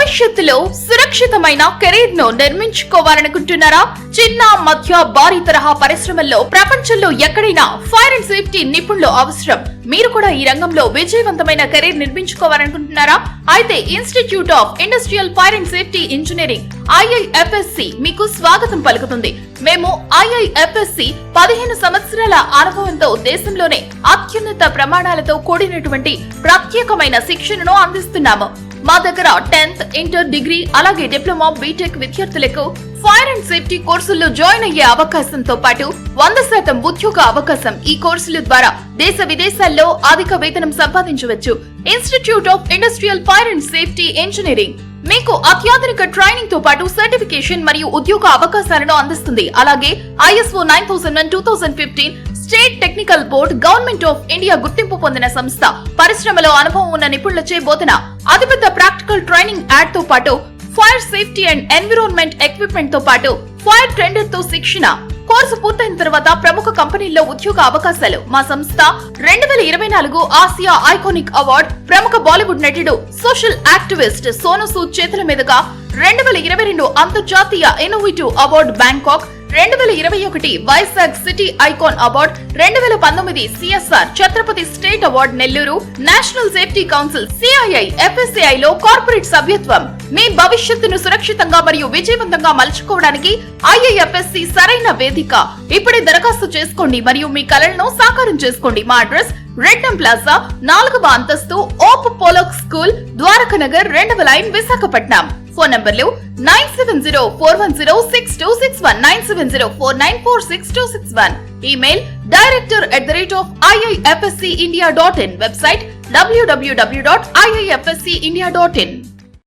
భవిష్యత్తులో సురక్షితమైన కెరీర్ ను నిర్మించుకోవాలనుకుంటున్నారా? చిన్న మధ్య భారీ తరహా పరిశ్రమల్లో ప్రపంచంలో ఎక్కడైనా ఫైర్ అండ్ సేఫ్టీ నిపుణులు అవసరం. మీరు కూడా ఈ రంగంలో విజయవంతమైన కెరీర్ నిర్మించుకోవాలనుకుంటున్నారా? అయితే institute of industrial fire and safety engineering IIFSC మీకు స్వాగతం పలుకుతుంది. మేము IIFSC 15 సంవత్సరాల అనుభవంతో దేశంలోనే అత్యున్నత ప్రమాణాలతో కూడినటువంటి ప్రత్యేకమైన శిక్షణను అందిస్తున్నాము. మా దగ్గర 10th, ఇంటర్, డిగ్రీ అలాగే డిప్లొమా, బీటెక్ విద్యార్థులకు ఫైర్ అండ్ సేఫ్టీ కోర్సుల్లో జాయిన్ అయ్యే అవకాశంతో పాటు 100% ఉద్యోగ అవకాశం. ఈ కోర్సుల ద్వారా దేశ విదేశాల్లో అధిక వేతనం సంపాదించవచ్చు. Institute of industrial fire and safety engineering మీకు అత్యాధునిక ట్రైనింగ్ తో పాటు సర్టిఫికేషన్ మరియు ఉద్యోగ అవకాశాలను అందిస్తుంది. అలాగే ISO 9001:2015 state technical board, government of India గుర్తింపు పొందిన సంస్థ, పరిశ్రమలో అనుభవం ఉన్న నిపుణులచే బోధన, అతిపెద్ద ప్రాక్టికల్ ట్రైనింగ్ యాడ్ తో పాటు fire safety and environment equipment తో పాటు ఫైర్ టెండర్ తో శిక్షణ. కోర్సు పూర్తయిన తర్వాత ప్రముఖ కంపెనీల్లో ఉద్యోగ అవకాశాలు. మా సంస్థ 2024 ఆసియా ఐకానిక్ అవార్డ్, ప్రముఖ బాలీవుడ్ నటుడు, సోషల్ యాక్టివిస్ట్ సోను సూద్ చేతుల మీదుగా 2022 అంతర్జాతీయ innovative award Bangkok, 2021 Vizag city icon award, 2019 CSR Chhatrapati state award Nellore, national safety council CII FSCI లో కార్పొరేట్ సభ్యత్వం. మీ భవిష్యత్తును సురక్షితంగా మరియు విజయవంతంగా మలుచుకోవడానికి IIFSC సరైన వేదిక. ఇప్పుడే దరఖాస్తు చేసుకోండి మరియు మీ కలలను సాకారం చేసుకోండి. మా అడ్రస్ రెడ్డం ప్లాజా, 4వ అంతస్తు, ఓప్ పోలోక్ స్కూల్, ద్వారకానగర్, 2వ లైన్, విశాఖపట్నం. ఫోన్ నంబర్లు 9704106261, 9704946261. Email director@iifscindia.in. Website www.iifscindia.in.